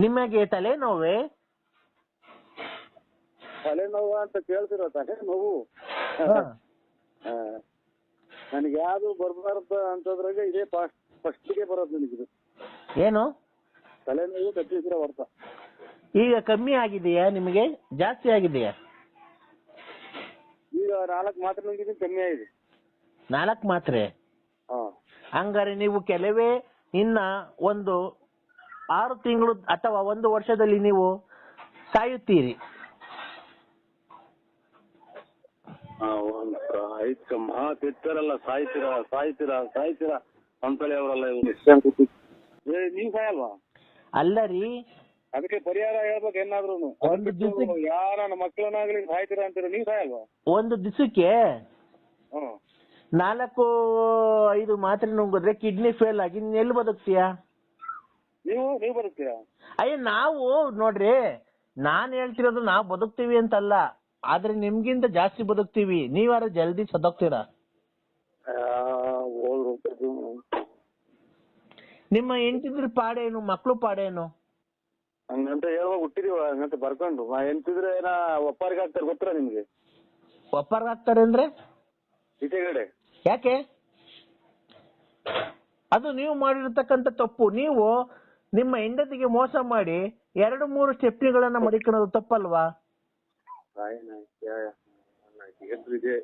ನಿಮಗೆ ತಲೆನೋವೇ? ತಲೆನೋವು ಅಂತ ಕೇಳ್ತಿರೋ ತಲೆನೋವು. ನನಗೆ ಯಾವ್ದು ಬರ್ಬಾರ್ದು ಅಂತದ್ರಾಗೆ ಇದೇ ಫಸ್ಟಿಗೆ ಬರೋದು ನನಗಿದು. ಏನು? ತಲೆನೋವು ಕತ್ತಿಸಿರೋ ಹೊರ್ತ. ಈಗ ಕಮ್ಮಿ ಆಗಿದೆಯಾ ನಿಮಗೆ, ಜಾಸ್ತಿ ಆಗಿದೆಯಾ? ಈಗ 4 ಮಾತ್ರೆ ನುಂಗಿದ್ದೀನಿ, ಕಮ್ಮಿ ಆಗಿದೆ. 4 ಮಾತ್ರೆ? ಹಂಗಾರೆ ನೀವು ಕೆಲವೇ ಇನ್ನ ಒಂದು 6 ತಿಂಗಳು ಅಥವಾ 1 ವರ್ಷದಲ್ಲಿ ನೀವು ಸಾಯುತ್ತೀರಿ. ಆಯ್ತು, ಮಾತಿರ್ತಾರಲ್ಲ, ಸಾಯ್ತೀರಾ ಅಂತೇಳಿ ಅವರಲ್ಲ. ನೀವ್ ಸಾಯಲ್ವಾ? ಅಲ್ಲ ರೀ, ಅದಕ್ಕೆ ಪರಿಹಾರ ಹೇಳ್ಬೇಕು ಏನಾದ್ರು. ಒಂದು ದಿವಸಕ್ಕೆ ಯಾರ ಮಕ್ಕಳನ್ನಾಗ್ಲಿ ಸಾಯ್ತೀರಾ ಅಂತೀರ, ನೀವ್ ಸಾಯಲ್ವಾ? ಒಂದು ದಿವಸಕ್ಕೆ 4-5 ಮಾತ್ರೆ ನುಂಗಿದ್ರೆ ಕಿಡ್ನಿ ಫೇಲ್ ಆಗಿ ನೀನ್ ಎಲ್ಲಿ ಬದುಕ್ತೀಯಾ? ನೀವು ಬದುಕ್ತೀರಾ? ಅಯ್ಯ, ನಾವು ನೋಡ್ರಿ, ನಾನ್ ಹೇಳ್ತಿರೋದು ನಾವು ಬದುಕ್ತೀವಿ ಅಂತಲ್ಲ, ಆದ್ರೆ ನಿಮ್ಗಿಂತ ಜಾಸ್ತಿ ಬದುಕ್ತೀವಿ. ನೀವಾರ ಜಲ್ದಿ ಸದೋಗ್ತೀರಾ. ನಿಮ್ಮ ಹೆಂಡತಿದ್ರ ಪಾಡೇನು, ಮಕ್ಳು ಪಾಡೇನು? ಹಂಗಂತ ಹೇಳುವಾಗ ಹುಟ್ಟಿದೀವ, ಹಂಗಂತ ಬರ್ಕೊಂಡು ಎಂತಿದ್ರೆ ಒಪ್ಪಾರಿಗೆ ಹಾಕ್ತಾರೆ, ಗೊತ್ತರ ನಿಮ್ಗೆ? ಒಪ್ಪಾರ್ಗ ಹಾಕ್ತಾರೆ ಅಂದ್ರೆ ಈಚೆಗಡೆ ಯಾಕೆ? ಅದು ನೀವು ಮಾಡಿರ್ತಕ್ಕಂಥ ತಪ್ಪು. ನೀವು ನಿಮ್ಮ ಹೆಂಡತಿಗೆ ಮೋಸ ಮಾಡಿ 2-3 ಸ್ಟೆಪ್ನಿಗಳನ್ನ ಮಡಿಕೊಳ್ಳೋದು ತಪ್ಪಲ್ವಾ? ಎದ್ರಿದೆ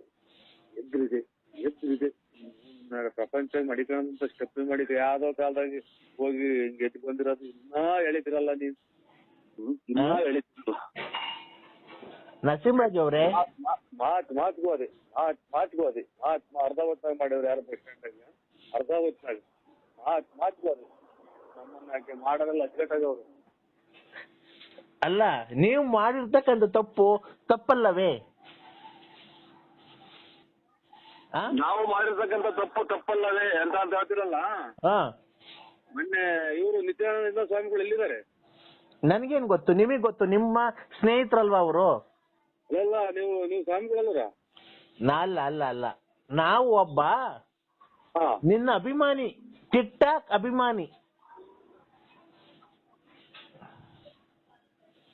ಪ್ರಪಂಚ ಮಡಿಕೊಂಡ ಸ್ಟೆಪ್ ಮಾಡಿದ್ರೆ ಯಾವ್ದೋ ಕಾಲದಾಗ ಹೋಗಿ ಗೆದ್ದು ಬಂದಿರೋದು ಇನ್ನೂ ಎಳಿತಿರಲ್ಲ ನೀವು. ಇನ್ನೂ ಎಳಿತಿರಲ್ಲ. ನರಸಿಂಹರಾಜ್ ಅವ್ರೆ, ಮಾತ್ಗೂ ಅದೇ ಅರ್ಧ ಹೊತ್ತಾಗ ಮಾಡಿವ್ರು ಯಾರು ಬಸ್ ಸ್ಟ್ಯಾಂಡ್ ಅರ್ಧ ಹೊತ್ತಾಗ ಮಾತ್ಗೂ ಅದೇ ನಮ್ಮನ್ನ ಯಾಕೆ ಮಾಡೋದಲ್ಲ ಅಚ್ಚುಕಟ್ಟಾಗವ್ರು. ಅಲ್ಲ, ನೀವು ಮಾಡಿರ್ತಕ್ಕಂಥ ತಪ್ಪಲ್ಲವೇ? ನಾವು ಮಾಡಿರ್ತಕ್ಕಂಥ ತಪ್ಪಲ್ಲವೇ ಅಂತ ಹೇಳ್ತಿರಲ್ಲ. ಮೊನ್ನೆ ಇವರು ನಿತ್ಯಾನಂದ ಸ್ವಾಮಿಗಳು ಎಲ್ಲಿದ್ದಾರೆ? ನನ್ಗೇನ್ ಗೊತ್ತು, ನಿಮಗ್ ಗೊತ್ತು, ನಿಮ್ಮ ಸ್ನೇಹಿತರಲ್ವಾ ಅವರು? ಅಲ್ಲ, ನೀವು ಸ್ವಾಮಿಗಳಲ್ಲ? ಅಲ್ಲ, ನಾವು ಒಬ್ಬ ನಿನ್ನ ಅಭಿಮಾನಿ, ಟಿಕ್ ಟಾಕ್ ಅಭಿಮಾನಿ.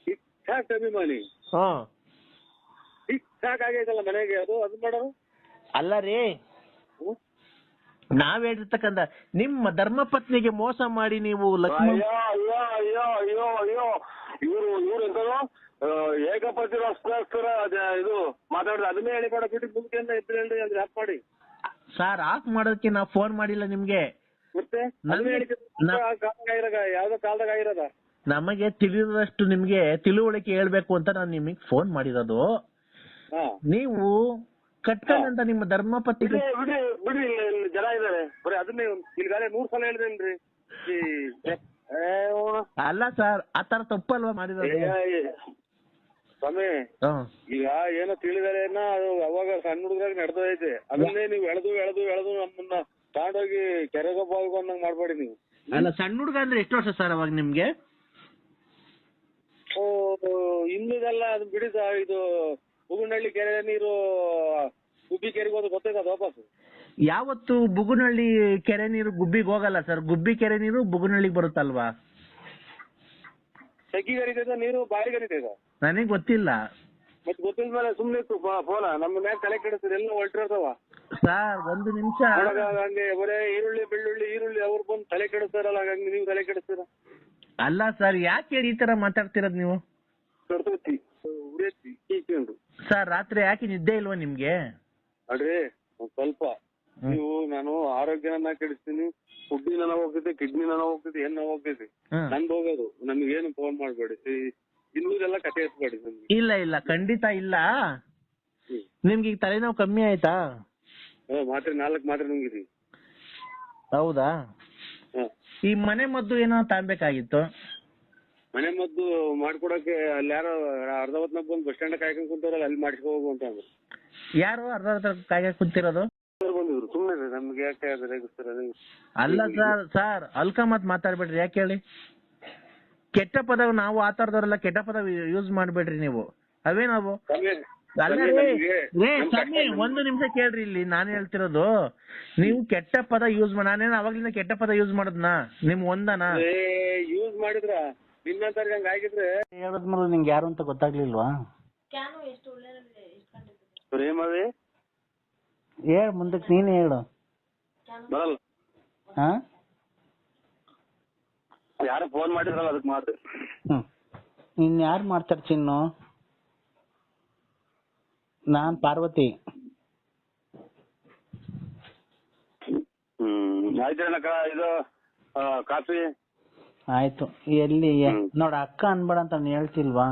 ಟಿಕ್ ಟಾಕ್ ಅಭಿಮಾನಿ? ಟಿಕ್ ಟಾಕ್ ಆಗೈತಲ್ಲ ಮನೆಗೆ, ಅದು ಮಾಡೋರು ಅಲ್ಲ ರೀ. ನಾವ್ ಹೇಳಿರ್ತಕ್ಕಂಥ ನಿಮ್ಮ ಧರ್ಮಪತ್ನಿಗೆ ಮೋಸ ಮಾಡಿ ನೀವು ಲಕ್ಷ್ಮಣ. ಅಯ್ಯೋ ಇವ್ರು ಎಂತೋ ಏಕಪತಿರೋಸ್ಕರ ಇದು ಮಾತಾಡಿದ್ರೆ ಅದನ್ನೇ ಹೇಳಿಬೇಡ ಬಿಟ್ಟು ಮುಂದೆಯಿಂದ ಇದ್ರೆ ಹೇಳ್ರಿ ಅಂದ್ರೆ ಆಫ್ ಮಾಡಿ. ಸರ್, ಆಫ್ ಮಾಡೋದಕ್ಕೆ ನಾವು ಫೋನ್ ಮಾಡಿಲ್ಲ ನಿಮ್ಗೆ. ಮತ್ತೆ ಯಾವ್ದೋ ಕಾಲದಾಗ ಆಗಿರೋದ? ನಮಗೆ ತಿಳಿದಷ್ಟು ನಿಮ್ಗೆ ತಿಳುವಳಿಕೆ ಹೇಳ್ಬೇಕು ಅಂತ ನಾನು ನಿಮಗೆ ಫೋನ್ ಮಾಡಿರೋದು. ನೀವು ಕಟ್ಕೊಂಡಂತ ನಿಮ್ಮ ಧರ್ಮಪತಿ ಬಿಡ್ರಿ, ಜನ ಇದಾರೆ ಬರೀ ಅದನ್ನೇ ಈಗಾಗಲೇ 100 ಸಲ ಹೇಳಿದೇನ್ರಿ. ಅಲ್ಲ ಸರ್, ಆತರ ತಪ್ಪಲ್ವಾ ಮಾಡಿರೋದು? ಸ್ವಾಮಿ, ಈಗ ಏನೋ ತಿಳಿದಾರೆ ಅದು ಅವಾಗ ಸಣ್ಣ ಹುಡುಗರಾಗ ನಡೆದೈತೆ. ಅದನ್ನೇ ನೀವು ಎಳೆದು ನಮ್ಮನ್ನ ತಗೊಂಡೋಗಿ ಕೆರೆಗೊಬ್ಬ ಅನ್ನಂಗ್ ಮಾಡ್ಬೇಡಿ ನೀವು. ಅಲ್ಲ, ಸಣ್ಣ ಹುಡುಗ ಅಂದ್ರೆ ಎಷ್ಟು ವರ್ಷ ಸರ್ ಅವಾಗ ನಿಮ್ಗೆ? ಇನ್ನುದೆಲ್ಲ ಅದು ಬಿಡಿದ. ಇದು ಬುಗುನಹಳ್ಳಿ ಕೆರೆ ನೀರು ಗುಬ್ಬಿ ಕೆರೆಗೆ ಹೋದ ಗೊತ್ತೈತೆ ಅದು ವಾಪಸ್. ಯಾವತ್ತು ಬುಗುನಹಳ್ಳಿ ಕೆರೆ ನೀರು ಗುಬ್ಬಿಗೆ ಹೋಗಲ್ಲ ಸರ್. ಗುಬ್ಬಿ ಕೆರೆ ನೀರು ಬುಗುನಹಳ್ಳಿಗೆ ಬರುತ್ತಲ್ವಾ? ತಗ್ಗಿ ಕರಿತೈತ ನೀರು, ಬಾರಿ ಕರಿತೈತ? ನನಗೆ ಗೊತ್ತಿಲ್ಲ. ಮತ್ತೆ ಗೊತ್ತಿದ ಮೇಲೆ ಸುಮ್ನೆ ಫೋನ ನಮ್ಮ ಮ್ಯಾಗ ತಲೆ ಕೆಡಿಸ್ತಾರೆ, ಎಲ್ಲ ಹೊಲ್ಟಿರ್ತಾವ. ಸರ್, 1 ನಿಮಿಷ. ಹಂಗೆ ಬರೇ ಈರುಳ್ಳಿ ಅವ್ರು ಬಂದು ತಲೆ ಕೆಡಿಸ್ತಾರಲ್ಲ, ಹಂಗೆ ನೀವು ತಲೆ ಕೆಡಿಸ್ತೀರ? ಅಲ್ಲ ಸರ್, ಯಾಕೆ ಈ ತರ ಮಾತಾಡ್ತಿರೋದು ನೀವು? ಸರ್, ರಾತ್ರಿ ಯಾಕೆ ನಿದ್ದೆ ಇಲ್ವಾ ನಿಮ್ಗೆ? ಅಡ್ರಿ ಸ್ವಲ್ಪ ನೀವು, ನಾನು ಆರೋಗ್ಯನ ಕೆಡಿಸ್ತೀನಿ, ಫುಡ್ಡಿನ ಹೋಗ್ತೈತಿ, ಕಿಡ್ನಿ ಹೋಗ್ತೈತಿ, ಏನ್ ಹೋಗ್ತೈತಿ, ನಂದು ಹೋಗೋದು. ನಮ್ಗೇನು ಫೋನ್ ಮಾಡ್ಬೇಡಿ, ಇನ್ನೂದೆಲ್ಲ ಕತೆ ಎತ್ಬೇಡಿ. ಇಲ್ಲ, ಖಂಡಿತ ಇಲ್ಲ. ನಿಮ್ಗೆ ಈಗ ತಲೆನೋವು ಕಮ್ಮಿ ಆಯ್ತಾ? ಮಾತ್ರೆ 4 ಮಾತ್ರೆ ನುಂಗಿದೀವಿ. ಹೌದಾ? ಈ ಮನೆ ಮದ್ದು ಏನೋ ತಾಂಬೇಕಾಗಿತ್ತು. ಮನೆ ಮದ್ದು ಮಾಡ್ಕೊಡಕ್ಕೆ ಅಲ್ಲಿ ಯಾರೋ ಅರ್ಧ ಹೊತ್ನಾಗ ಬಂದು ಬಸ್ ಸ್ಟ್ಯಾಂಡ್ ಕಾಯ್ಕೊಂಡ್ ಕುಂತಾರಲ್ಲ, ಅಲ್ಲಿ ಮಾಡಿಸ್ಕೊ ಹೋಗು ಅಂತ ಅಂದ್ರು. ಯಾರು ಅರ್ಧ ಕಾಯ್ಕೊಂಡ್ ಕುಂತಿರೋದು? ಬಂದಿದ್ರು. ಸುಮ್ಮನೆ ನಮ್ಗೆ ಯಾಕೆ ರೇಗಿಸ್ತಾರ? ಅಲ್ಲ ಸರ್, ಅಲ್ಕ ಮತ್ ಮಾತಾಡ್ಬೇಡ್ರಿ. ಯಾಕೆ ಹೇಳಿ? ಕೆಟ್ಟ ಪದ, ನಾವು ಆತರದವ್ರೆಲ್ಲ ಕೆಟ್ಟ ಪದ ಯೂಸ್ ಮಾಡ್ಬೇಡ್ರಿ ನೀವು. ಅವೇ ನಾವು 1 ನಿಮಿಷ ಕೇಳ್ರಿ. ಇಲ್ಲಿ ನಾನು ಹೇಳ್ತಿರೋದು, ನೀವು ಕೆಟ್ಟ ಪದ ಯೂಸ್ ಮಾಡಿ, ನಾನೇನು ಅವಾಗ್ಲಿಂದ ಕೆಟ್ಟ ಪದ ಯೂಸ್ ಮಾಡದ್ನಾ? ನಿಮ್ ಒಂದನಾ ಯೂಸ್ ಮಾಡಿದ್ರ? ನಿನ್ನಂತವ್ರಿಗೆ ಹಂಗ ಆಗಿದ್ರೆ ಹೇಳಿದ್ಮೇಲೆ ನಿಂಗೆ ಯಾರು ಅಂತ ಗೊತ್ತಾಗ್ಲಿಲ್ವಾ? ಪ್ರೇಮವೇ ಹೇಳು, ಮುಂದಕ್ಕೆ ನೀನೇ ಹೇಳು. ಬರಲ್ಲ. ಹಾ, ಯಾರು ಫೋನ್ ಮಾಡಿದ್ರಲ್ಲ ಅದಕ್ಕೆ ಮಾತು. ಇನ್ ಯಾರು ಮಾಡ್ತಾರೆ ಚಿನ್ನು? ನಾನ್ ಪಾರ್ವತಿ. ಆಯ್ತು ಇದು ಕಾಫಿ ಆಯ್ತು. ಎಲ್ಲಿ ನೋಡ, ಅಕ್ಕ ಅನ್ಬೇಡ ಅಂತ ನಾನು ಹೇಳ್ತಿಲ್ವಾ?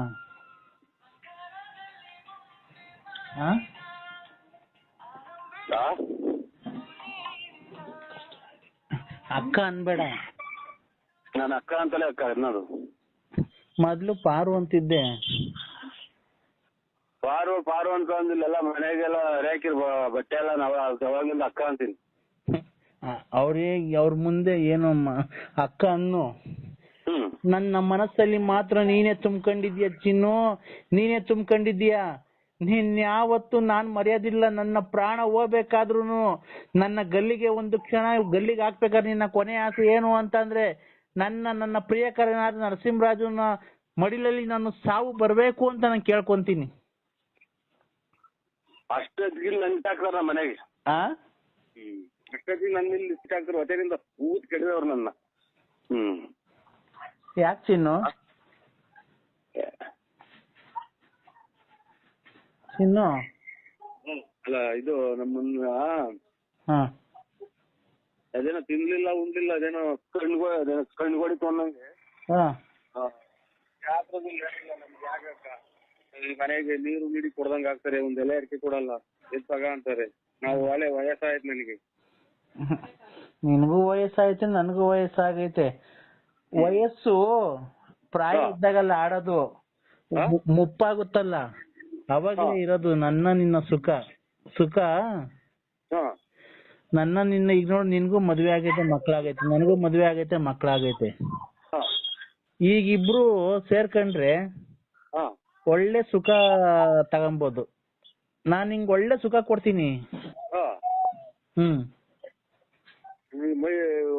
ಅಕ್ಕ ಅನ್ಬೇಡ. ನಾನು ಅಕ್ಕ ಅಂತಲೇ ಅಕ್ಕ ಅನ್ನೋದು. ಮೊದ್ಲು ಪಾರು ಅಂತಿದ್ದೆ. ಪಾರು ಪಾರು ಅಂತ ಅಂದಿಲ್ಲ, ಮನೆಗೆಲ್ಲ ರೇಕಿರ್ ಬಟ್ಟೆ ಎಲ್ಲ ನಾವು ಅವಾಗಿಂದ ಅಕ್ಕ ಅಂತೀನಿ. ಅವ್ರ ಮುಂದೆ ಏನು ಅಕ್ಕ ಅನ್ನು. ನನ್ನ ಮನಸ್ಸಲ್ಲಿ ಮಾತ್ರ ನೀನೇ ತುಂಬ್ಕೊಂಡಿದ್ಯಾ ಚಿನ್ನು, ನೀನೇ ತುಂಬ್ಕೊಂಡಿದ್ಯಾ. ನೀನ್ ಯಾವತ್ತು ನಾನ್ ಮರ್ಯಾದಿಲ್ಲ. ನನ್ನ ಪ್ರಾಣ ಹೋಗ್ಬೇಕಾದ್ರೂ ನನ್ನ ಗಲ್ಲಿಗೆ ಒಂದು ಕ್ಷಣ ಗಲ್ಲಿಗೆ ಹಾಕ್ಬೇಕಾದ್ರೆ ನಿನ್ನ ಕೊನೆ ಆಸೆ ಏನು ಅಂತಂದ್ರೆ ನನ್ನ ಪ್ರಿಯಕರನಾದ ನರಸಿಂಹರಾಜನ ಮಡಿಲಲ್ಲಿ ನಾನು ಸಾವು ಬರ್ಬೇಕು ಅಂತ ನಾನು ಕೇಳ್ಕೊಂತೀನಿ. ಅಷ್ಟೊತ್ತಿಗೆ ನಂಟಾಕ್ತಾರ ಮನೆಗೆ. ಅಷ್ಟೊತ್ತಿಗೆ ನನ್ನ ಇಲ್ಲಿ ಸಿಕ್ಕಾಕ್ತಾರ ಹೊಟ್ಟೆಯಿಂದ ಊತ್ ಕೆಡಿದವ್ರು ನನ್ನ. ಯಾಕೆ ಚಿನ್ನು? ಚಿನ್ನು ಅಲ್ಲ ಇದು ನಮ್ಮನ್ನ ಅದೇನೋ ತಿನ್ಲಿಲ್ಲ ಉಣ್ಲಿಲ್ಲ, ಅದೇನೋ ಕಣ್ಗೊಡಿತು ಅನ್ನಂಗೆ ಮನೆಗೆ ನೀರು ನೀಡಿ ಕೊಡ್ದಂಗ ಆಗ್ತಾರೆ, ಒಂದ್ ಎಲೆ ಅಡಿಕೆ ಕೊಡಲ್ಲ, ಎತ್ತಾಗ ಅಂತಾರೆ. ನಾವು ಒಳ್ಳೆ ವಯಸ್ಸಾಯ್ತು ನನಗೆ. ನಿನಗೂ ವಯಸ್ಸಾಯ್ತು, ನನಗೂ ವಯಸ್ಸಾಗೈತೆ. ವಯಸ್ಸು ಪ್ರಾಯ ಇದ್ದಾಗಲ್ಲ ಆಡೋದು, ಮುಪ್ಪಾಗುತ್ತಲ್ಲ ಅವಾಗಲೇ ಇರೋದು ನಿನ್ನ ಸುಖ. ನಿನ್ನ ಈಗ ನೋಡಿ, ನಿನ್ಗೂ ಮದ್ವೆ ಆಗೈತೆ, ಮಕ್ಳಾಗೈತೆ, ನನಗೂ ಮದ್ವೆ ಆಗೈತೆ, ಮಕ್ಳಾಗೈತೆ. ಈಗ ಇಬ್ರು ಸೇರ್ಕೊಂಡ್ರೆ ಒಳ್ಳೆ ಸುಖ ತಗೊಂಬೋದು. ನಾನ್ ನಿಂಗೆ ಒಳ್ಳೆ ಸುಖ ಕೊಡ್ತೀನಿ.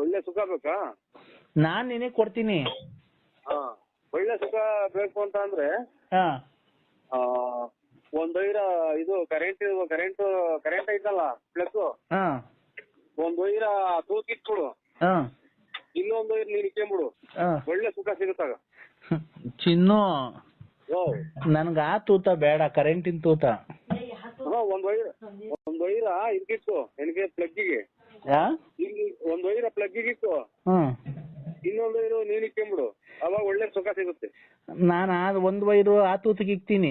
ಒಳ್ಳೆ ಸುಖ ಬೇಕಾ? ನಾನ್ ನಿನಗೆ ಕೊಡ್ತೀನಿ. ಒಳ್ಳೆ ಸುಖ ಬೇಕು ಅಂತ ಅಂದ್ರೆ ಒಂದ್ ವೈರ ಇದು ಕರೆಂಟ್ ಐತಲ್ಲ ಪ್ಲಸ್, ಒಂದ್ ವೈರ ತೂಕಿಟ್ಬಿಡು, ಇನ್ನೊಂದ್ ವೈರ್ ನೀನ್ ಇಕ್ಕೊಂಬಿಡು, ಒಳ್ಳೆ ಸುಖ ಸಿಗುತ್ತಾಗ. ಚಿನ್ನು, ನನ್ಗ ಆ ತೂತ ಬೇಡ, ಕರೆಂಟಿನ ತೂತ. ಒಂದ್ ವೈರ ಇದಕ್ಕಿಟ್ಟು ನನಗೆ ಪ್ಲಗ್ಗಿಗೆ, ಒಂದ್ ವೈರ ಪ್ಲಗ್ಗಿಗೆ ಇಟ್ಟು ಇನ್ನೊಂದ್ ವೈರು ನೀನ್ ಇಕ್ಕೊಂಬಿಡು, ಅವಾಗ ಒಳ್ಳೆ ಸುಖ ಸಿಗುತ್ತೆ. ನಾನು ಒಂದ್ ವೈರು ಆ ತೂತಿಗೆ ಇಕ್ತೀನಿ,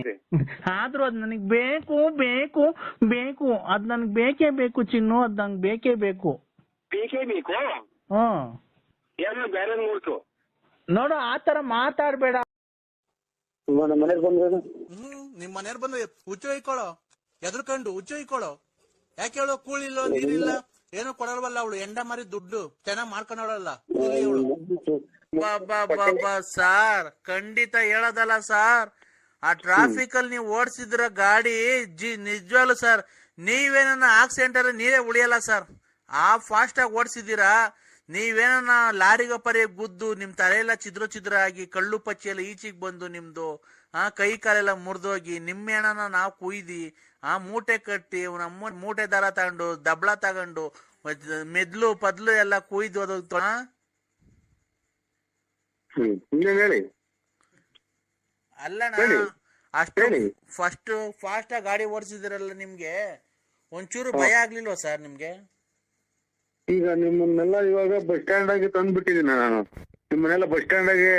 ಆದ್ರೂ ಅದ್ ನನಗ್ ಬೇಕು ಬೇಕು ಬೇಕು, ಅದ್ ನನ್ಗ್ ಬೇಕೇ ಬೇಕು ಚಿನ್ನು, ಅದ್ ನಂಗೆ ಬೇಕೇ ಬೇಕು. ಬೇರೆ ನೋಡ್ತು ನೋಡು, ಆತರ ಮಾತಾಡ್ಬೇಡ. ನಿಮ್ ಮನೆಯವ್ರು ಬಂದ್ರೆ ಹುಚ್ಚು ಹೊಯ್ಕೊಳ್ಳೋ, ಎದ್ರಕಂಡು ಹುಚ್ಚು ಹೊಯ್ಕೊಳ್ಳೋ. ಯಾಕೆ ಹೇಳೋ, ಕೂಳಿಲ್ಲ ನೀರಿಲ್ಲ ಏನೋ ಕೊಡಲ್ವಲ್ಲ ಅವಳು, ಎಂಡ ಮಾರಿ ದುಡ್ಡು ಚೆನ್ನಾಗ್ ಮಾಡ್ಕೊಂಡವಳಲ್ಲ ಅವಳು. ಸಾರ್ ಖಂಡಿತ ಹೇಳೋದಲ್ಲ ಸಾರ್, ಆ ಟ್ರಾಫಿಕ್ ಅಲ್ಲಿ ನೀವು ಓಡಿಸಿದ್ರ ಗಾಡಿ ನಿಜವಾಗ್ಲು ಸರ್, ನೀವೇನ ಆಕ್ಸಿಡೆಂಟ್ ನೀವೇ ಉಳಿಯಲ್ಲ ಸರ್. ಆ ಫಾಸ್ಟ್ ಆಗಿ ಓಡಿಸಿದೀರಾ, ನೀವೇನ ಲಾರಿಗ ಪರಿ ಗುದ್ದು ನಿಮ್ ತಲೆಯೆಲ್ಲ ಚಿದ್ರ ಆಗಿ ಕಳ್ಳು ಪಚ್ಚಿಯೆಲ್ಲ ಈಚಿಗೆ ಬಂದು ನಿಮ್ದು ಕೈ ಕಾಲೆಲ್ಲ ಮುರಿದೋಗಿ ನಿಮ್ಮೆಣನ ನಾವು ಕುಯ್ದಿ ಮೂಟೆ ಕಟ್ಟಿ ನಮ್ಮ ಮೂಟೆ ದಾರ ತಗೊಂಡು ದಬ್ಳ ತಗೊಂಡು ಮೆದ್ಲು ಪದ್ಲು ಎಲ್ಲ ಕುಯ್ದು ಅದು ಅಲ್ಲಣ್ಣ. ಅಷ್ಟು ಫಾಸ್ಟ್ ಆಗಿ ಗಾಡಿ ಓಡಿಸಿದಿರಲ್ಲ, ನಿಮ್ಗೆ ಒಂಚೂರು ಭಯ ಆಗ್ಲಿಲ್ವಾ ಸರ್ ನಿಮ್ಗೆ? ಈಗ ನಿಮ್ಮನ್ನೆಲ್ಲ ಇವಾಗ ಬಸ್ ಸ್ಟ್ಯಾಂಡ್ ಆಗಿ ತಂದ್ಬಿಟ್ಟಿದೀನಿ ನಾನು. ನಿಮ್ಮನ್ನೆಲ್ಲ ಬಸ್ ಸ್ಟ್ಯಾಂಡ್ ಆಗಿ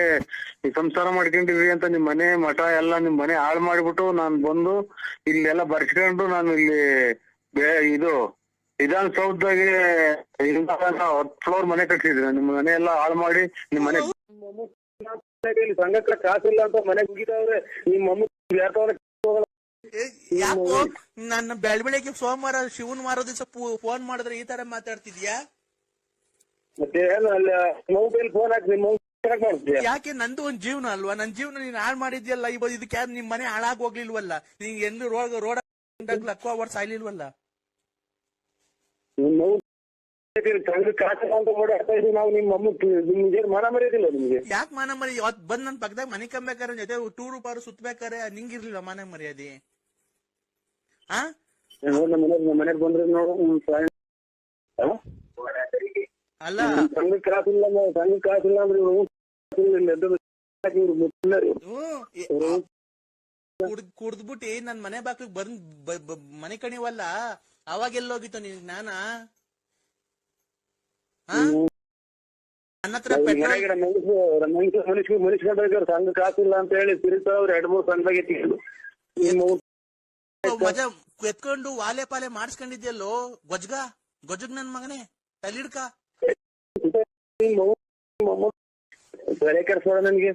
ಸಂಸಾರ ಮಾಡ್ಕೊಂಡಿವಿ ಅಂತ ನಿಮ್ ಮನೆ ಮಠ ಎಲ್ಲ ನಿಮ್ ಮನೆ ಹಾಳು ಮಾಡ್ಬಿಟ್ಟು ನಾನು ಬಂದು ಇಲ್ಲೆಲ್ಲ ಬರ್ಸ್ಕೊಂಡು ನಾನು ಇಲ್ಲಿ ಇದು ವಿಧಾನಸೌಧದಾಗೆ 10 ಫ್ಲೋರ್ ಮನೆ ಕಟ್ಸಿದ್ದೀನಿ. ನಿಮ್ಮ ಮನೆ ಎಲ್ಲ ಹಾಳು ಮಾಡಿ ನಿಮ್ ಮನೆ ಸಂಘಕ್ಕೆ ಕಾಸಿಲ್ಲ ಅಂತ ಮನೆಗೆ ಮುಗಿದವ್ರೆ. ನಿಮ್ಮ ಯಾಕೋ ನನ್ನ ಬೆಳಗ್ಗೆ ಸೋಮವಾರ ಶಿವನ್ ವಾರ ದಿವಸ ಫೋನ್ ಮಾಡಿದ್ರೆ ಈ ತರ ಮಾತಾಡ್ತಿದ್ಯಾ? ಮತ್ತೆ ಮೊಬೈಲ್ ಫೋನ್ ಹಾಕಿ ಯಾಕೆ? ನಂದು ಒಂದ್ ಜೀವನ ಅಲ್ವಾ, ನನ್ ಜೀವನ ನೀನ್ ಹಾಳು ಮಾಡಿದ್ಯಲ್ಲ. ಇದಕ್ಕೆ ನಿಮ್ ಮನೆ ಹಾಳಾಗ್ ಹೋಗ್ಲಿಲ್ವಲ್ಲ, ನೀನ್ ಎಂದು ರೋಡ್ ಲಕ್ಕ ವರ್ಷ ಆಗ್ಲಿಲ್ವಲ್ಲ. ಕಾಸು ಅಂತ ಓಡಾಡ್ತಾ ಇದೀವಿ ನಾವು. ನಿಮ್ಮ ಅಮ್ಮ ನಿಮ್ಗೆ ಮಾನ ಮರ್ಯಾದಿಲ್ಲ ನಿಮ್ಗೆ? ಯಾಕೆ ಮಾನ ಮರ್ಯಾದೆ? ಇವತ್ ಬಂದ್ ನನ್ ಪಕ್ಕದಾಗ ಮನೆ ಕಂಬೇಕಾರೆ ಜೊತೆ ಟೂರು ಪಾರು ಸುತ್ತಬೇಕಾರೆ ನಿಂಗಿರ್ಲಿಲ್ಲ ಮಾನ ಮರ್ಯಾದೆ? ಆ ನಮ್ಮ ಮನೆಗ್ ಬಂದ್ರೆ ನೋಡು ಅಲ್ಲ ಸಂಘ ಕಾಸಿಲ್ಲ ಅಂದ್ರೆ ಕುಡ್ದ್ಬಿಟ್ಟಿ ನನ್ ಮನೆ ಬಾಕ್ಲಿಗ್ ಬಂದ್ ಮನೆ ಕಣಿವಲ್ಲ, ಅವಾಗ ಎಲ್ಲೋಗಿತ್ತು ನಿನ್ ಜ್ಞಾನ? ನನ್ನ ಹತ್ರ ಮನುಷ್ಯರು ಸಂಘ ಕಾಸಿಲ್ಲ ಅಂತ ಹೇಳಿ ತಿರುಗ್ತಾವ್ರು 2-3 ಸಂಘದಾಗ ಮಜಾ ಎತ್ಕೊಂಡು ವಾಲೆ ಪಾಲೆ ಮಾಡಿಸ್ಕೊಂಡಿದ್ಯಲ್ಲೋ ಗೊಜ್ಗ ನನ್ ಮಗನೇ ತಲಿಡ್ಕ ನನ್ಗೆ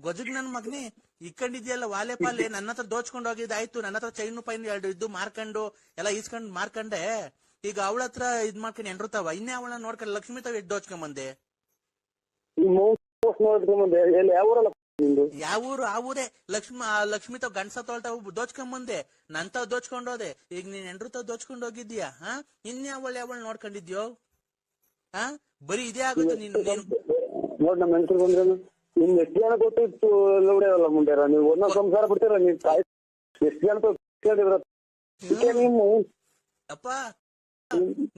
ಗೊಜಗ್ ನನ್ ಮಗನೇ ಇಕ್ಕೊಂಡಿದ್ಯಲ್ಲ ವಾಲೆ ಪಾಲೆ. ನನ್ನ ಹತ್ರ ದೋಚ್ಕೊಂಡು ಹೋಗಿದ್ದಾಯ್ತು, ನನ್ನ ಹತ್ರ ಚೈನು ಪೈನ್ 2 ಇದ್ದು ಮಾರ್ಕೊಂಡು ಎಲ್ಲ ಈಸ್ಕೊಂಡ್ ಮಾರ್ಕಂಡೆ. ಈಗ ಅವಳ ಹತ್ರ ಇದ್ ಮಾಡ್ಕೊಂಡು ಎಂಡ್ರತಾವ, ಇನ್ನೇ ಅವಳನ್ನ ನೋಡ್ಕೊಂಡು ಲಕ್ಷ್ಮಿ ತಾವ್ ಎದ್ದು ದೋಚ್ಕೊಂಬಂದೆ. ಯಾವ ಊರು? ಆ ಊರೇ ಲಕ್ಷ್ಮಿ ತಾವ್ ಗಂಡಸ ತೊಳ್ತಾವ್ ದೋಚ್ಕೊಂಬಂದೆ. ನನ್ ತಾವ್ ದೋಚ್ಕೊಂಡೋದೆ. ಈಗ ನೀನ್ ಎಂಡ್ರು ತಾವ್ ದೋಚ್ಕೊಂಡ್ ಹೋಗಿದ್ಯಾ? ಇನ್ನೇ ಅವಳ ನೋಡ್ಕೊಂಡಿದ್ಯೋ? ಬರೀ ಇದೇ ಆಗುತ್ತೆ ನೀನು. ನೋಡ್ ನಮ್ಮ ಹೆಂಗಸರು ಬಂದ್ರೆ ನಿಮ್ ಎಷ್ಟು ಜನ ಗೊತ್ತಿತ್ತು ಲೌಡೆಯಲ್ಲ ಮುಂದೆ ನೀವು ಒಂದೊಂದು ಸಂಸಾರ ಬಿಡ್ತೀರ ನೀವ್ ತಾಯಿ ಎಷ್ಟು ಜನ ನೀವು ಅಪ್ಪ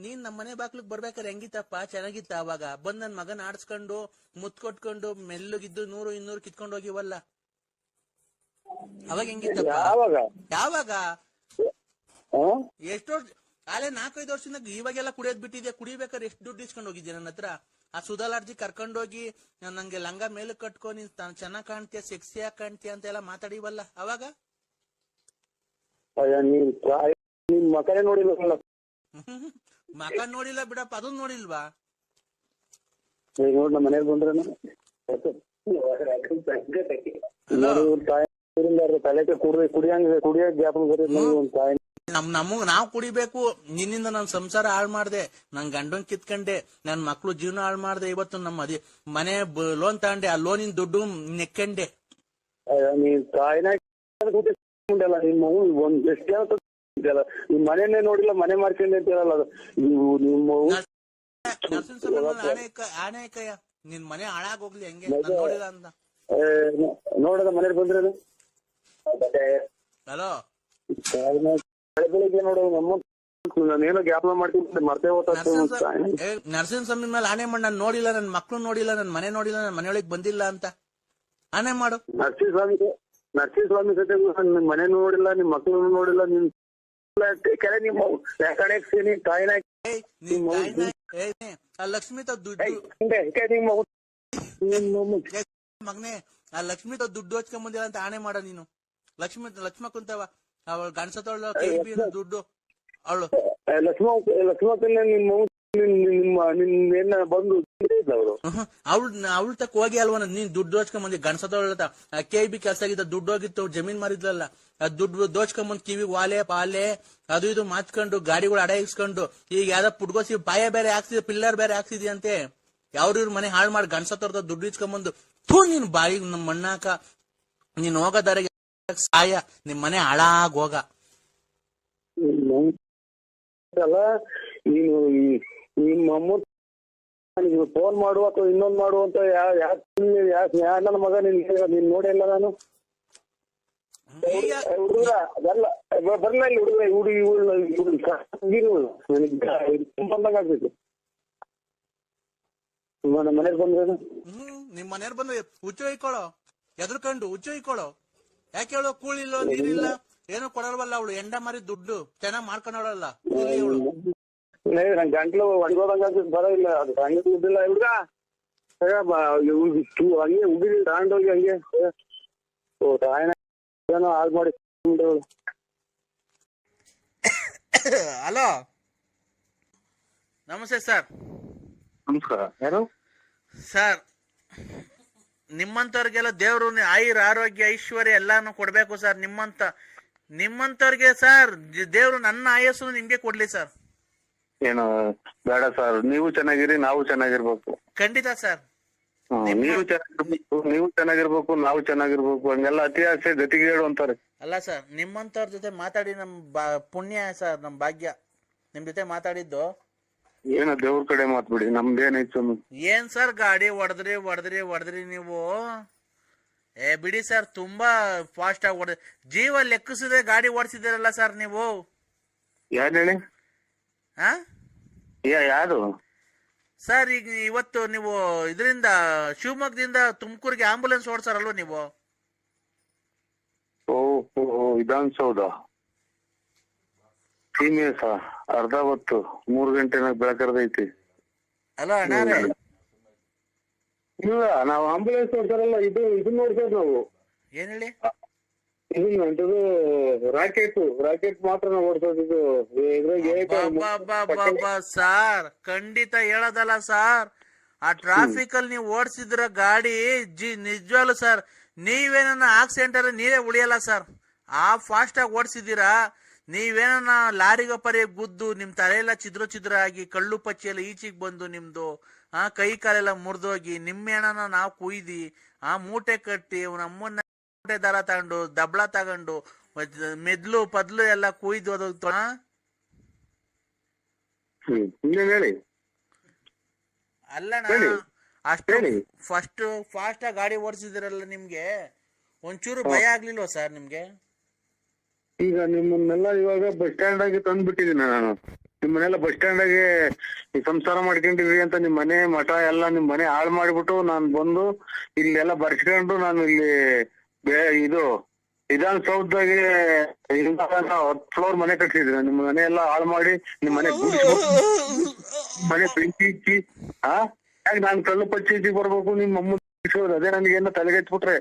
ನೀನ್ ನಮ್ಮ ಮನೆ ಬಾಕ್ಲಿಗ್ ಬರ್ಬೇಕಾರೆ ಹೆಂಗಿತ್ತಪ್ಪ? ಚೆನ್ನಾಗಿತ್ತ? ಅವಾಗ ಬಂದ್ ನನ್ ಮಗನ್ ಆಡ್ಸ್ಕೊಂಡು ಮುತ್ ಕೊಟ್ಕೊಂಡು ಮೆಲ್ಲಗಿದ್ದು 100-200 ಕಿತ್ಕೊಂಡ್ ಹೋಗಿವಲ್ಲ, ಅವಾಗ ಹೆಂಗಿತ್ತಪ್ಪ? ಯಾವಾಗ ಎಷ್ಟೋ ಆಲೆ 4-5 ವರ್ಷದಿಂದ ಇವಾಗೆಲ್ಲ ಕುಡಿಯೋದ್ ಬಿಟ್ಟಿದ್ಯಾ. ಕುಡಿಬೇಕಾದ್ರೆ ಎಷ್ಟು ದುಡ್ಡು ಇಸ್ಕೊಂಡ್ ಹೋಗಿದ್ಯಾ ನನ್ನ ಹತ್ರ? ಆ ಸುಧಾಲಾಡ್ಜಿ ಕರ್ಕೊಂಡೋಗಿ ನಂಗೆ ಲಂಗ ಮೇಲೆ ಕಟ್ಕೊ, ನೀನ್ ಚೆನ್ನಾಗ್ ಕಾಣ್ತೀಯ, ಸೆಕ್ಸಿಯಾಗಿ ಕಾಣ್ತೀಯ ಅಂತ ಎಲ್ಲ ಮಾತಾಡಿವಲ್ಲ, ಅವಾಗ ನಿಮ್ ಮಕನೇ ನೋಡಿಲ್ಲ. ಮಕ ನೋಡಿಲ್ಲ ಬಿಡಪ್ಪ, ಅದನ್ನ ನೋಡಿಲ್ವಾ? ನೋಡ್ ನಮ್ಮ ಮನೆಗೆ ಬಂದ್ರೆ ತಲೆಗೆ ಕುಡಿಯಂಗ ಗ್ಯಾಪ್ ನಾವ್ ಕುಡಿಬೇಕು. ನಿನ್ನಿಂದ ನಾನ್ ಸಂಸಾರ ಹಾಳ್ ಮಾಡ್ದೆ, ನನ್ ಗಂಡನ್ ಕಿತ್ಕಂಡೆ, ನನ್ ಮಕ್ಳು ಜೀವನ ಹಾಳ್ ಮಾಡ್ದೆ. ಇವತ್ತು ನಮ್ಮ ಮನೆ ಲೋನ್ ತಗೊಂಡೆ, ಆ ಲೋನಿನ ದುಡ್ಡು ನೆಕ್ಕಂಡೆ. ನೀನ್ ತಾಯಿನ ನಿಮ್ಮ ಒಂದ್ ಎಷ್ಟು ನಿಮ್ ಮನೆಯನ್ನೇ ನೋಡಿಲ್ಲ, ಮನೆ ಮಾಡ್ಕೊಂಡೆ ಅಂತ ಹೇಳಲ್ಲ. ಆಣೆಕಯ್ಯ ನಿನ್ ಮನೆ ಹಾಳಾಗೋಗ್ಲಿ ಹಂಗೆ ನೋಡಿಲ್ಲ ಅಂತ ನೋಡದ ಮನೇಲಿ ಬಂದ್ರೆ. ಹಲೋ ಬೆಳಿಗ್ಗೆ ನೋಡು ನಾನೇನೋ ಜ್ಞಾಪನ ಮಾಡ್ತೀನಿ ಮರ್ತೇ ನರಸಿಂಹ ಸ್ವಾಮಿ ಮೇಲೆ ಆಣೆ ಮಾಡಿ ನಾನು ನೋಡಿಲ್ಲ, ನನ್ ಮಕ್ಳು ನೋಡಿಲ್ಲ, ನನ್ ಮನೆ ನೋಡಿಲ್ಲ, ನನ್ ಮನೆಯೊಳಗೆ ಬಂದಿಲ್ಲ ಅಂತ ಆಣೆ ಮಾಡು. ನರಸಿಂಹ ಸ್ವಾಮಿ ಜೊತೆ ನಿಮ್ ಮನೆ ನೋಡಿಲ್ಲ, ನಿಮ್ ಮಕ್ಳು ನೋಡಿಲ್ಲ, ನಿಮ್ ಕೆರೆ ನಿಮ್ಮ ತಾಯಿನ ಲಕ್ಷ್ಮಿ ದುಡ್ಡು ಮಗನೇ, ಆ ಲಕ್ಷ್ಮಿ ದುಡ್ಡು ಹಚ್ಕೊಂಡ್ ಬಂದಿಲ್ಲ ಅಂತ ಆಣೆ ಮಾಡ ನೀನು. ಲಕ್ಷ್ಮ ಕುಂತವ ಅವಳು ಗಂಡಸ ತೊಳ್ದ ದುಡ್ಡು ಅವಳು ಲಕ್ಷ್ಮಕ್ಕನ್ನ ನಿಮ್ಮ ಬಂದು ಅವಳು ತಕ್ಕ ಹೋಗಿ ಅಲ್ವ ನೀನ್ ದುಡ್ಡು ದೋಚ್ಕೊಂಬಂದಿ. ಗಂಡಸ ತೊಳ್ದ KB ಕೆಲಸ ಆಗಿದ್ದ ದುಡ್ಡು ಹೋಗಿತ್ತು, ಜಮೀನ್ ಮಾರಿದ್ಲಲ್ಲ, ದುಡ್ಡು ದೋಚ್ಕೊಂಬಂದ್ ಕಿವಿ ವಾಲೆ ಪಾಲೆ ಅದು ಇದು ಮಾಚ್ಕೊಂಡು ಗಾಡಿಗಳು ಅಡ ಇಸ್ಕೊಂಡು ಈಗ ಯಾವ್ದ ಪುಡ್ಗೋಸಿ ಪಾಯ ಬೇರೆ ಹಾಕ್ಸಿದ, ಪಿಲ್ಲರ್ ಬೇರೆ ಹಾಕ್ಸಿದ್ಯಂತೆ. ಯಾವ್ರ ಮನೆ ಹಾಳು ಮಾಡಿ ಗಂಡಸ ತೊಳ್ದ ದುಡ್ಡು ಇಸ್ಕೊಂಬಂದು ನೀನ್ ಬಾಯಿ ನಮ್ ಮಣ್ಣಾಕ ನೀನ್ ಹೋಗೋದಾರಿಗೆ ಸಾಯ, ನಿಮ್ ಮನೆ ಹಾಳಾಗ್ ಹೋಗ. ನೀನು ನಿಮ್ಮ ಫೋನ್ ಮಾಡು ಅಥವಾ ಇನ್ನೊಂದ್ ಮಾಡು ಅಂತ ಯಾವ ನನ್ನ ಮಗ ನೀನ್ ನೋಡಿಲ್ಲ ನಾನು. ಹುಡುಗ ಅದಲ್ಲ ಬರ್ಲ ಇಲ್ಲಿ ಹುಡುಗ ಬಂದಾಗ ಆಗ್ಬೇಕು. ನಮ್ಮ ಮನೇಲಿ ಬಂದ್ರೆ ನಿಮ್ ಮನೇಲಿ ಬಂದ್ರೆ ಹುಚ್ಚು ಹೊಯ್ಕೊಳ್ಳೋ, ಎದ್ರಕಂಡು ಹುಚ್ಚು ಹೊಯ್ಕೊಳ್ಳೋ. ಯಾಕೆ ಹೇಳೋ? ಕೂಳಿಲ್ಲ, ನೀರಿಲ್ಲ, ಏನು ಕೊಡಲ್ವಲ್ಲ ಅವಳು. ಎಂಡ ಮಾರಿ ದುಡ್ಡು ಚೆನ್ನಾಗ್ ಮಾಡ್ಕೊಂಡವಳಲ್ಲ ಅವಳು. ನನ್ ಗಂಟ್ಲು ಒಣಗೋದಂಗ ಬರೋದಿಲ್ಲ, ಅದು ಹಂಗೆ ದುಡ್ಡಿಲ್ಲ ಹುಡುಗ ಹಂಗೆ ಹುಡುಗಿ ತಗೊಂಡೋಗಿ ಹಂಗೆ ಏನೋ ಹಾಳು ಮಾಡಿ. ಹಲೋ ನಮಸ್ತೆ ಸರ್. ನಮಸ್ಕಾರ. ಯಾರು ಸರ್? ನಿಮ್ಮಂತವ್ರಿಗೆಲ್ಲ ದೇವ್ರು ಆಯುರ್ ಆರೋಗ್ಯ ಐಶ್ವರ್ಯ ಎಲ್ಲಾನು ಕೊಡ್ಬೇಕು ಸರ್. ನಿಮ್ಮಂತವ್ರಿಗೆ ಸರ್ ದೇವ್ರು ನನ್ನ ಆಯಸ್ಸು ನಿಮ್ಗೆ ಕೊಡ್ಲಿ ಸರ್. ಏನು ಬೇಡ ಸರ್, ನೀವು ಚೆನ್ನಾಗಿರಿ, ನಾವು ಚೆನ್ನಾಗಿರ್ಬೇಕು. ಖಂಡಿತ ಸರ್. ನೀವು ಚೆನ್ನಾಗಿರ್ಬೇಕು, ನಾವು ಚೆನ್ನಾಗಿರ್ಬೇಕು. ಹಂಗೆಲ್ಲ ಅತಿ ಆಸೆ ಗತಿಗೆ ಹೇಳು ಅಂತಾರೆ. ಅಲ್ಲ ಸರ್, ನಿಮ್ಮಂತವ್ರ ಜೊತೆ ಮಾತಾಡಿ ನಮ್ ಪುಣ್ಯ ಸರ್, ನಮ್ ಭಾಗ್ಯ ನಿಮ್ ಜೊತೆ ಮಾತಾಡಿದ್ದು. ಏನ ದೇವ್ರ ಕಡೆ ಮಾತ್ಬಿಡಿ, ನಮ್ದೇನೈತು? ಏನ್ ಸರ್ ಗಾಡಿ ಹೊಡೆದ್ರಿ ನೀವು? ಬಿಡಿ ಸರ್, ತುಂಬಾ ಫಾಸ್ಟ್ ಆಗಿ ಹೊಡೆದ್ರಿ. ಜೀವ ಲೆಕ್ಕಿಸದೆ ಗಾಡಿ ಓಡಿಸಿದಿರಲ್ಲ ಸರ್ ನೀವು. ಯಾರು ಹೇಳಿ? ಹಾ ಯಾರು ಸರ್? ಈಗ ಇವತ್ತು ನೀವು ಇದರಿಂದ ಶಿವಮೊಗ್ಗದಿಂದ ತುಮಕೂರಿಗೆ ಆಂಬುಲೆನ್ಸ್ ಓಡಿಸಾರಲ್ವ ನೀವು? ಓಹೋ, ವಿಧಾನಸೌಧ ಸೀಮೆಸ ಅರ್ಧ ಹೊತ್ತು 3 ಗಂಟೆನಾಗ ಬೆಳಕರ್ದೈತಿ. ಅಲ್ಲ ಅಣ್ಣಾರೇ, ಇಲ್ಲ ನಾವು ಆಂಬುಲೆನ್ಸ್ ಓಡ್ತಾರಲ್ಲ, ಇದನ್ನ ನೋಡ್ತೇವೆ ನಾವು. ಏನ್ ಹೇಳಿ? ಇದು ರಾಕೆಟ್ ಮಾತ್ರ ನಾವು ಓಡಿಸೋದು. ಸಾರ್ ಖಂಡಿತ ಹೇಳೋದಲ್ಲ ಸರ್, ಆ ಟ್ರಾಫಿಕ್ ಅಲ್ಲಿ ನೀವು ಓಡಿಸಿದ್ರ ಗಾಡಿ ನಿಜವಾಗ್ಲು ಸರ್, ನೀವೇನ ಆಕ್ಸಿಡೆಂಟ್ ನೀವೇ ಉಳಿಯಲ್ಲ ಸರ್. ಆ ಫಾಸ್ಟ್ ಆಗಿ ಓಡಿಸಿದೀರಾ. ನೀವೇನ ಲಾರಿಗ ಪರಿ ಗುದ್ದು ನಿಮ್ ತಲೆಯೆಲ್ಲ ಚಿದ್ರ ಆಗಿ ಕಳ್ಳು ಪಚ್ಚಿ ಎಲ್ಲ ಈಚಿಗೆ ಬಂದು ನಿಮ್ದು ಕೈ ಕಾಲೆಲ್ಲ ಮುರಿದೋಗಿ ನಿಮ್ಮೆಣನ ನಾವು ಕುಯ್ದಿ ಮೂಟೆ ಕಟ್ಟಿ ನಮ್ಮನ್ನ ಮೂಟೆ ದಾರ ತಗೊಂಡು ದಬ್ಳ ತಗೊಂಡು ಮೆದ್ಲು ಪದ್ಲು ಎಲ್ಲ ಕುಯ್ದು ಅದು ಹೇಳಿ. ಅಲ್ಲಣ್ಣ, ಅಷ್ಟು ಫಾಸ್ಟ್ ಆಗಿ ಗಾಡಿ ಓಡಿಸಿದಿರಲ್ಲ, ನಿಮ್ಗೆ ಒಂಚೂರು ಭಯ ಆಗ್ಲಿಲ್ವಾ ಸರ್ ನಿಮ್ಗೆ? ಈಗ ನಿಮ್ಮನ್ನೆಲ್ಲ ಇವಾಗ ಬಸ್ ಸ್ಟ್ಯಾಂಡ್ ಆಗಿ ತಂದ್ಬಿಟ್ಟಿದೀನಿ ನಾನು. ನಿಮ್ಮನ್ನೆಲ್ಲ ಬಸ್ ಸ್ಟ್ಯಾಂಡ್ ಆಗಿ ಸಂಸಾರ ಮಾಡ್ಕೊಂಡಿವಿ ಅಂತ ನಿಮ್ ಮನೆ ಮಠ ಎಲ್ಲ ನಿಮ್ ಮನೆ ಹಾಳು ಮಾಡ್ಬಿಟ್ಟು ನಾನು ಬಂದು ಇಲ್ಲೆಲ್ಲ ಬರ್ಸ್ಕೊಂಡು ನಾನು ಇಲ್ಲಿ ಇದು ವಿಧಾನಸೌಧದಾಗೆ 10 ಫ್ಲೋರ್ ಮನೆ ಕಟ್ಸಿದ್ದೀನಿ. ನಿಮ್ಮ ಮನೆ ಎಲ್ಲ ಹಾಳು ಮಾಡಿ ನಿಮ್ ಮನೆ ಮನೆ ಬೆಂಕಿ ಇಚ್ಚಿ ಯಾಕೆ ನಾನು ಕಳ್ಳು ಪಚ್ಚಿ ಬರ್ಬೇಕು ನಿಮ್ಮ ಅಮ್ಮ? ಅದೇ ನನಗೇನ ತಲೆಗೆಚ್ಬಿಟ್ರೆ